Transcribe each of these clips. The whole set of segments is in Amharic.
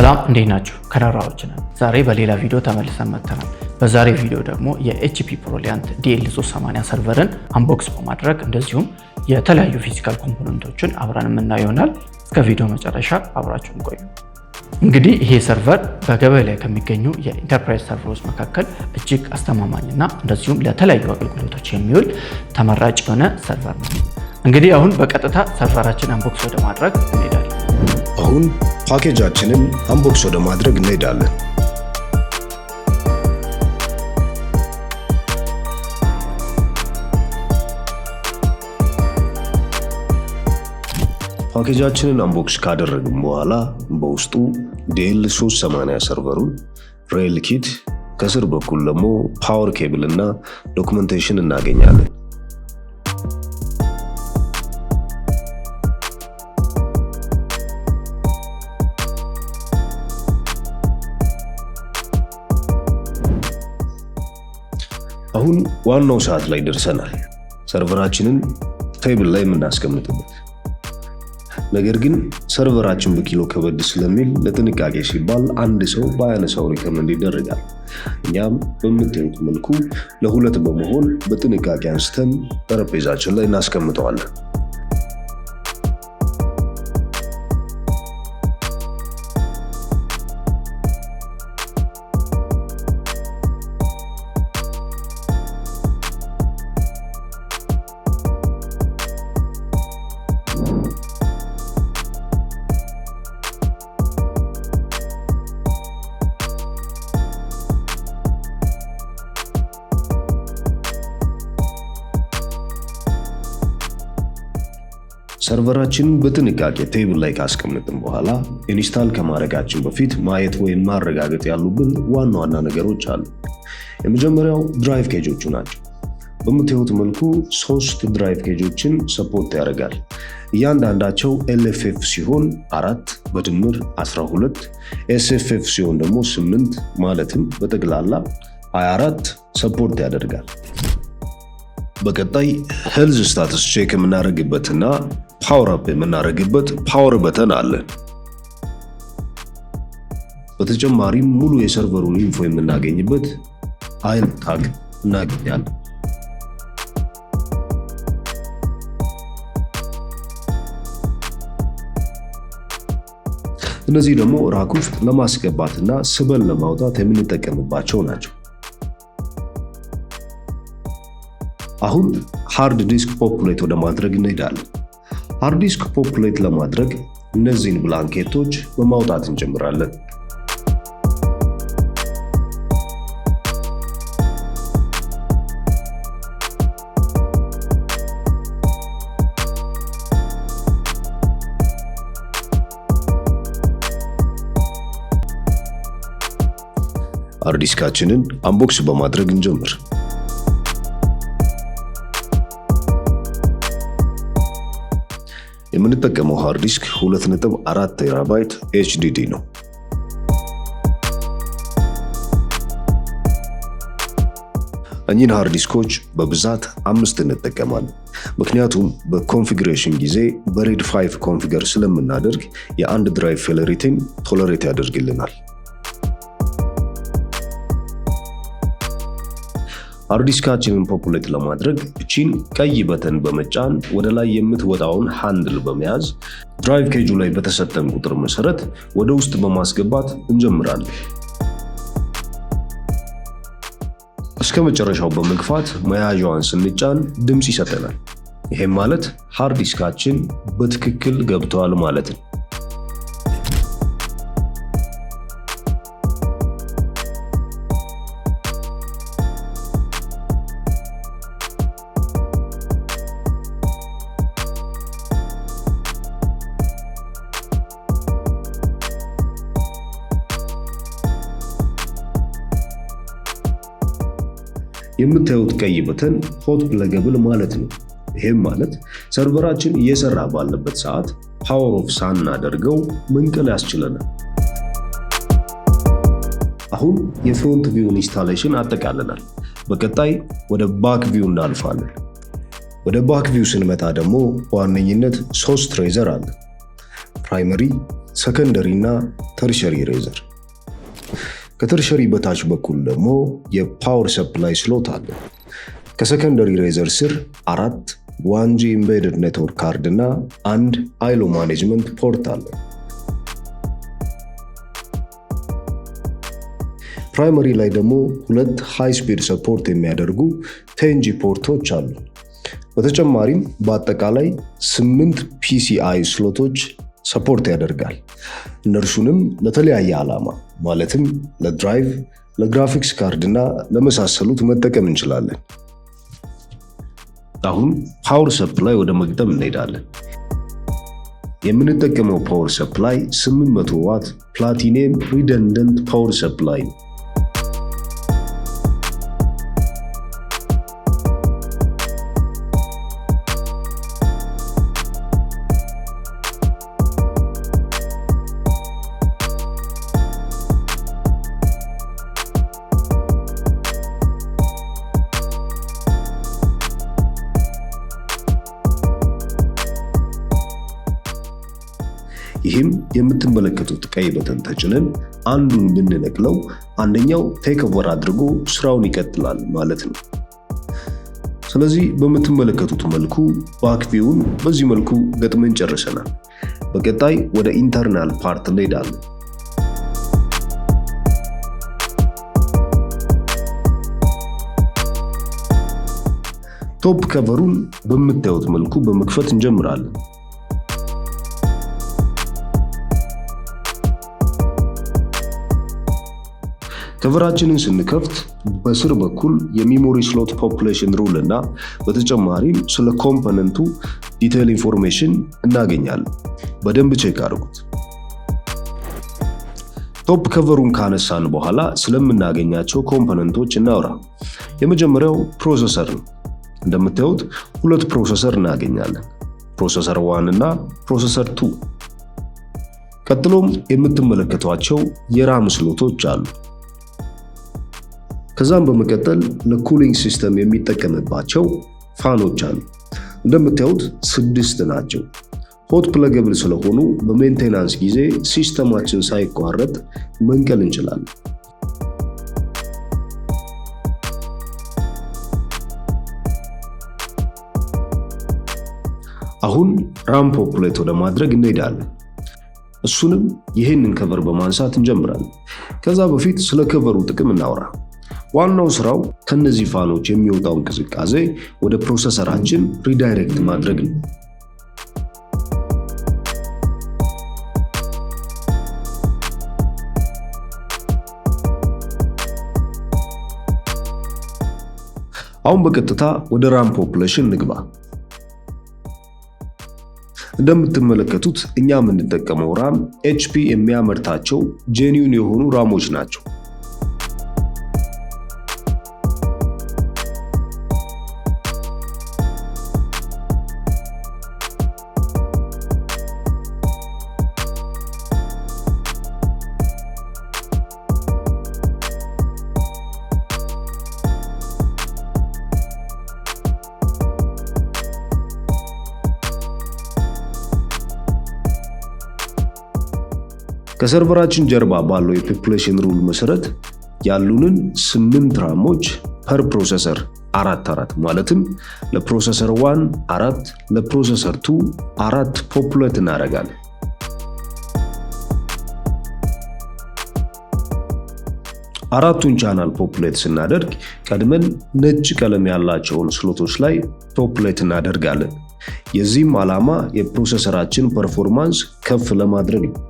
ሰላም እንዴት ናችሁ? ከራራዎች ነን። ዛሬ በሌላ ቪዲዮ ተመልሰን መጥተናል። በዛሬ ቪዲዮ ደግሞ የኤችፒ ፕሮሊያንት DL380 ሰርቨርን አንቦክስ በማድረግ እንደዚሁም የተለያዩ ፊዚካል ኮምፖነንቶችን አብረን የምናየው ይሆናል። እስከ ቪዲዮ መጨረሻ አብራችሁን ቆዩ። እንግዲህ ይሄ ሰርቨር በገበያ ላይ ከሚገኙ የኢንተርፕራይዝ ሰርቨሮች መካከል እጅግ አስተማማኝና እንደዚሁም ለተለያዩ አገልግሎቶች የሚውል ተመራጭ የሆነ ሰርቨር ነው። እንግዲህ አሁን በቀጥታ ሰርቨራችን አንቦክስ ወደ ማድረግ እንሄዳለን። አሁን ፓኬጃችንን አንቦክስ ወደ ማድረግ እንሄዳለን። ፓኬጃችንን አንቦክስ ካደረግን በኋላ በውስጡ DL380 ሰርቨሩን፣ ሬል ኪት፣ ከስር በኩል ደግሞ ፓወር ኬብል እና ዶክመንቴሽን እናገኛለን። አሁን ዋናው ሰዓት ላይ ደርሰናል። ሰርቨራችንን ቴብል ላይ የምናስቀምጥበት። ነገር ግን ሰርቨራችን በኪሎ ከበድ ስለሚል ለጥንቃቄ ሲባል አንድ ሰው ባያነሳው ሪከመንድ ይደረጋል። እኛም በምታዩት መልኩ ለሁለት በመሆን በጥንቃቄ አንስተን ጠረጴዛችን ላይ እናስቀምጠዋለን። ሰርቨራችንን በጥንቃቄ ቴብል ላይ ካስቀመጥን በኋላ ኢንስታል ከማድረጋችን በፊት ማየት ወይም ማረጋገጥ ያሉብን ዋና ዋና ነገሮች አሉ። የመጀመሪያው ድራይቭ ኬጆቹ ናቸው። በምታዩት መልኩ 3 ድራይቭ ኬጆችን ሰፖርት ያደርጋል። እያንዳንዳቸው LFF ሲሆን 4 በድምር 12፣ SFF ሲሆን ደግሞ 8 ማለትም በጠቅላላ 24 ሰፖርት ያደርጋል። በቀጣይ ሄልዝ ስታተስ ቼክ የምናደርግበትና ፓወር አፕ የምናደርግበት ፓወር በተን አለ። በተጨማሪም ሙሉ የሰርቨሩን ኢንፎ የምናገኝበት አይል ታግ እናገኛለን። እነዚህ ደግሞ ራክ ውስጥ ለማስገባትና ስበን ለማውጣት የምንጠቀምባቸው ናቸው። አሁን ሃርድ ዲስክ ፖፑሌት ወደ ማድረግ እንሄዳለን። ሃርድ ዲስክ ፖፑሌት ለማድረግ እነዚህን ብላንኬቶች በማውጣት እንጀምራለን። ሃርድ ዲስካችንን አንቦክስ በማድረግ እንጀምር። የምንጠቀመው ሃርድ ዲስክ 2.4 ቴራባይት HDD ነው። እኚህን ሃርድ ዲስኮች በብዛት 5 እንጠቀማለን። ምክንያቱም በኮንፊግሬሽን ጊዜ በሬድ 5 ኮንፊገር ስለምናደርግ የአንድ ድራይቭ ፌለሪቲን ቶለሬት ያደርግልናል። ሃርድ ዲስካችንን ፖፑሌት ለማድረግ እቺን ቀይ በተን በመጫን ወደ ላይ የምትወጣውን ሃንድል በመያዝ ድራይቭ ኬጁ ላይ በተሰጠን ቁጥር መሰረት ወደ ውስጥ በማስገባት እንጀምራለን። እስከ መጨረሻው በመግፋት መያዣዋን ስንጫን ድምፅ ይሰጠናል። ይሄም ማለት ሃርድ ዲስካችን በትክክል ገብቷል ማለት ነው። የምታዩት ቀይ በተን ሆት ፕለገብል ማለት ነው። ይሄም ማለት ሰርቨራችን እየሰራ ባለበት ሰዓት ፓወር ኦፍ ሳናደርገው መንቀል ያስችለናል። አሁን የፍሮንት ቪው ኢንስታሌሽን አጠቃለናል። በቀጣይ ወደ ባክ ቪው እናልፋለን። ወደ ባክ ቪው ስንመጣ ደግሞ በዋነኝነት 3 ትሬዘር አለ። ፕራይመሪ፣ ሰከንደሪ እና ተርሸሪ ሬዘር። ከተርሸሪ በታች በኩል ደግሞ የፓወር ሰፕላይ ስሎት አለ። ከሰከንደሪ ሬዘር ስር 4 1G ኢምቤድድ ኔትወርክ ካርድ እና 1 አይሎ ማኔጅመንት ፖርት አለ። ፕራይመሪ ላይ ደግሞ 2 ሃይ ስፒድ ሰፖርት የሚያደርጉ 10G ፖርቶች አሉ። በተጨማሪም በአጠቃላይ 8 PCI ስሎቶች ሰፖርት ያደርጋል። እነርሱንም ለተለያየ ዓላማ ማለትም ለድራይቭ፣ ለግራፊክስ ካርድ እና ለመሳሰሉት መጠቀም እንችላለን። አሁን ፓወር ሰፕላይ ወደ መግጠም እንሄዳለን። የምንጠቀመው ፓወር ሰፕላይ 800 ዋት ፕላቲኒየም ሪደንደንት ፓወር ሰፕላይ ነው። ይህም የምትመለከቱት ቀይ በተን ተጭነን አንዱን ብንነቅለው አንደኛው ቴክ ኦቨር አድርጎ ስራውን ይቀጥላል ማለት ነው። ስለዚህ በምትመለከቱት መልኩ ባክቪውን በዚህ መልኩ ገጥመን ጨርሰናል። በቀጣይ ወደ ኢንተርናል ፓርት እንሄዳለን። ቶፕ ከቨሩን በምታዩት መልኩ በመክፈት እንጀምራለን። ከቨራችንን ስንከፍት በስር በኩል የሚሞሪ ስሎት ፖፑሌሽን ሩል እና በተጨማሪም ስለ ኮምፖነንቱ ዲቴይል ኢንፎርሜሽን እናገኛለን። በደንብ ቼክ አድርጉት። ቶፕ ከቨሩን ካነሳን በኋላ ስለምናገኛቸው ኮምፖነንቶች እናውራ። የመጀመሪያው ፕሮሰሰር ነው። እንደምታዩት 2 ፕሮሰሰር እናገኛለን፣ ፕሮሰሰር 1 እና ፕሮሰሰር 2። ቀጥሎም የምትመለከቷቸው የራም ስሎቶች አሉ። ከዛም በመቀጠል ለኩሊንግ ሲስተም የሚጠቀምባቸው ፋኖች አሉ። እንደምታዩት 6 ናቸው። ሆት ፕለገብል ስለሆኑ በሜንቴናንስ ጊዜ ሲስተማችን ሳይቋረጥ መንቀል እንችላለን። አሁን ራም ፖፑሌት ወደ ማድረግ እንሄዳለን። እሱንም ይህንን ከቨር በማንሳት እንጀምራለን። ከዛ በፊት ስለ ከቨሩ ጥቅም እናውራ። ዋናው ስራው ከነዚህ ፋኖች የሚወጣው እንቅስቃሴ ወደ ፕሮሰሰራችን ሪዳይሬክት ማድረግ ነው። አሁን በቀጥታ ወደ ራም ፖፑሌሽን ንግባ። እንደምትመለከቱት እኛ የምንጠቀመው ራም HP የሚያመርታቸው ጄኒውን የሆኑ ራሞች ናቸው። ከሰርቨራችን ጀርባ ባለው የፖፑሌሽን ሩል መሰረት ያሉንን 8 ራሞች ፐር ፕሮሰሰር 4 ማለትም ለፕሮሰሰር 1 4 ለፕሮሰሰር 2 4 ፖፑሌት እናደርጋለን። አራቱን ቻናል ፖፑሌት ስናደርግ ቀድመን ነጭ ቀለም ያላቸውን ስሎቶች ላይ ፖፑሌት እናደርጋለን። የዚህም ዓላማ የፕሮሰሰራችን ፐርፎርማንስ ከፍ ለማድረግ ነው።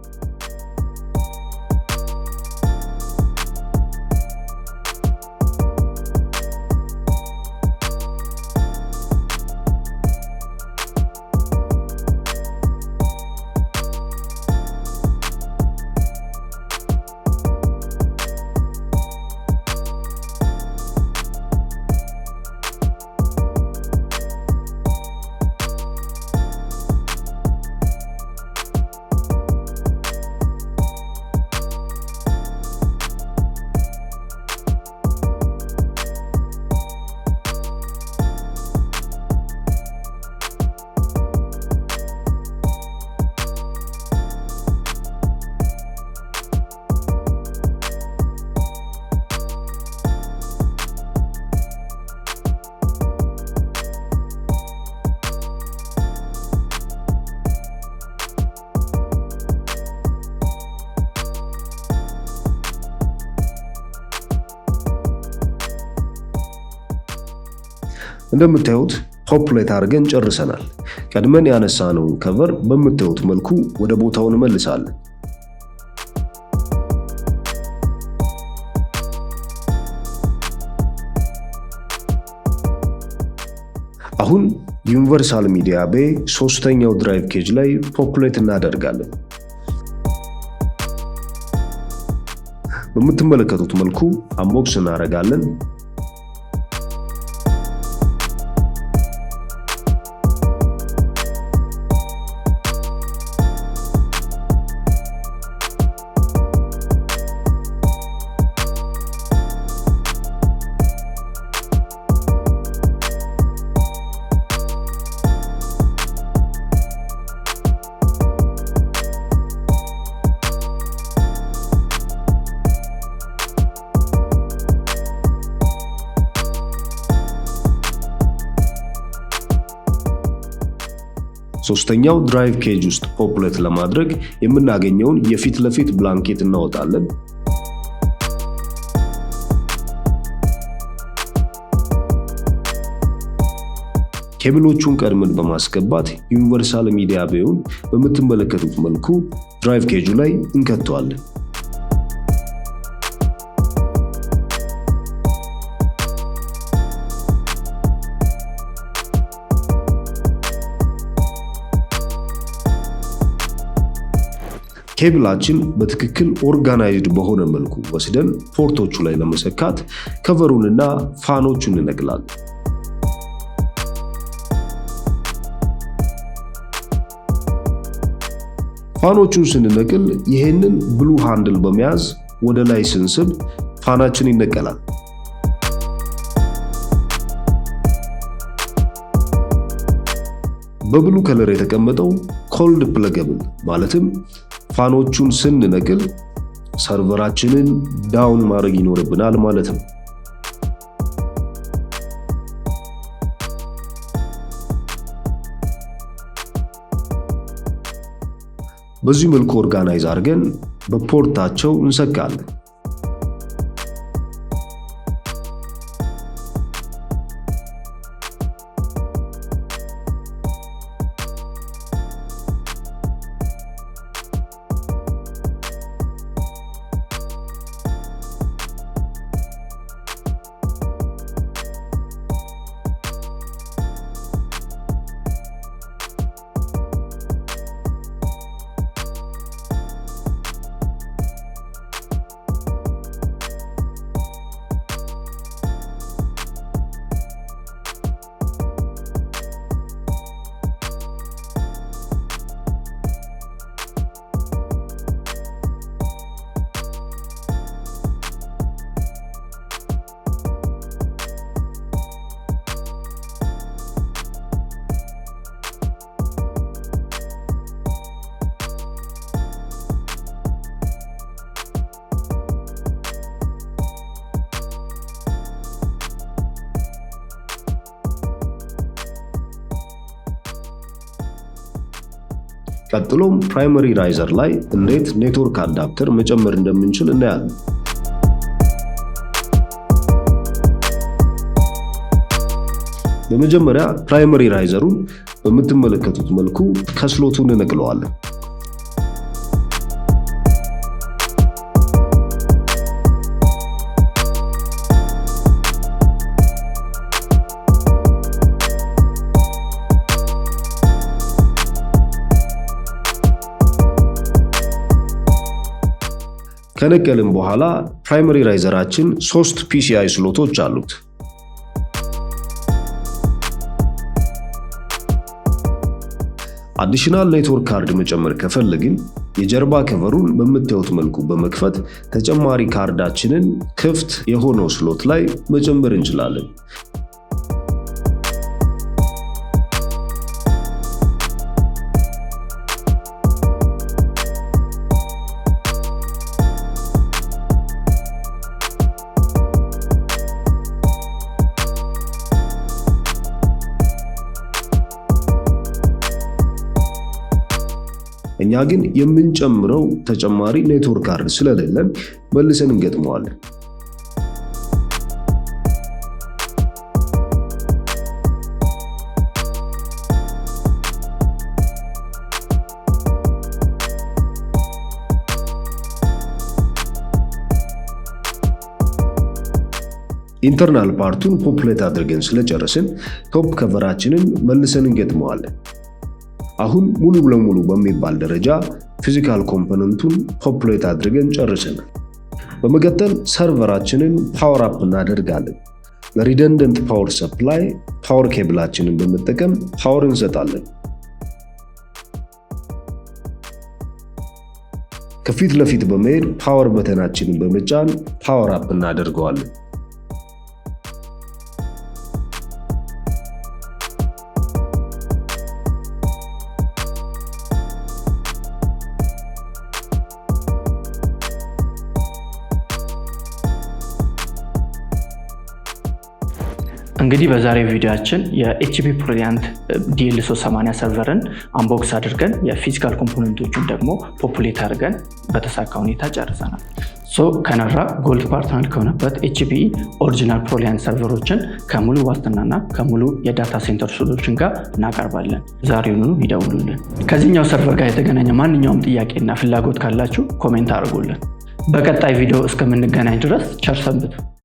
እንደምታዩት ፖፕሌት አድርገን ጨርሰናል። ቀድመን ያነሳነውን ከቨር በምታዩት መልኩ ወደ ቦታው እንመልሳለን። አሁን ዩኒቨርሳል ሚዲያ ቤይ ሶስተኛው ድራይቭ ኬጅ ላይ ፖፕሌት እናደርጋለን። በምትመለከቱት መልኩ አንቦክስ እናደርጋለን። ሶስተኛው ድራይቭ ኬጅ ውስጥ ፖፕሌት ለማድረግ የምናገኘውን የፊት ለፊት ብላንኬት እናወጣለን። ኬብሎቹን ቀድመን በማስገባት ዩኒቨርሳል ሚዲያ ቤዩን በምትመለከቱት መልኩ ድራይቭ ኬጁ ላይ እንከተዋለን። ኬብላችን በትክክል ኦርጋናይዝድ በሆነ መልኩ ወስደን ፖርቶቹ ላይ ለመሰካት ከቨሩንና ፋኖቹን እንነቅላለን። ፋኖቹን ስንነቅል ይሄንን ብሉ ሃንድል በመያዝ ወደ ላይ ስንስብ ፋናችን ይነቀላል። በብሉ ከለር የተቀመጠው ኮልድ ፕለገብል ማለትም ፋኖቹን ስንነቅል ሰርቨራችንን ዳውን ማድረግ ይኖርብናል ማለት ነው። በዚህ መልኩ ኦርጋናይዝ አድርገን በፖርታቸው እንሰካለን። ቀጥሎም ፕራይመሪ ራይዘር ላይ እንዴት ኔትወርክ አዳፕተር መጨመር እንደምንችል እናያለን። በመጀመሪያ ፕራይመሪ ራይዘሩን በምትመለከቱት መልኩ ከስሎቱ እንነቅለዋለን። ከነቀልን በኋላ ፕራይመሪ ራይዘራችን 3 PCI ስሎቶች አሉት። አዲሽናል ኔትወርክ ካርድ መጨመር ከፈለግን የጀርባ ከቨሩን በምታዩት መልኩ በመክፈት ተጨማሪ ካርዳችንን ክፍት የሆነው ስሎት ላይ መጨመር እንችላለን። እኛ ግን የምንጨምረው ተጨማሪ ኔትወርክ ካርድ ስለሌለን መልሰን እንገጥመዋለን። ኢንተርናል ፓርቱን ፖፑሌት አድርገን ስለጨረስን ቶፕ ከቨራችንን መልሰን እንገጥመዋለን። አሁን ሙሉ ለሙሉ በሚባል ደረጃ ፊዚካል ኮምፖነንቱን ፖፑሌት አድርገን ጨርሰናል። በመቀጠል ሰርቨራችንን ፓወር አፕ እናደርጋለን። ለሪደንደንት ፓወር ሰፕላይ ፓወር ኬብላችንን በመጠቀም ፓወር እንሰጣለን። ከፊት ለፊት በመሄድ ፓወር በተናችንን በመጫን ፓወር አፕ እናደርገዋለን። እንግዲህ በዛሬ ቪዲዮአችን የኤችፒ ፕሮሊያንት DL380 ሰርቨርን አንቦክስ አድርገን የፊዚካል ኮምፖነንቶቹን ደግሞ ፖፑሌት አድርገን በተሳካ ሁኔታ ጨርሰናል። ከነራ ጎልድ ፓርትነር ከሆነበት ኤችፒ ኦሪጂናል ፕሮሊያንት ሰርቨሮችን ከሙሉ ዋስትናና ከሙሉ የዳታ ሴንተር ሶሉሽን ጋር እናቀርባለን። ዛሬውኑ ይደውሉልን። ከዚህኛው ሰርቨር ጋር የተገናኘ ማንኛውም ጥያቄና ፍላጎት ካላችሁ ኮሜንት አድርጉልን። በቀጣይ ቪዲዮ እስከምንገናኝ ድረስ ቸር ሰንብቱ።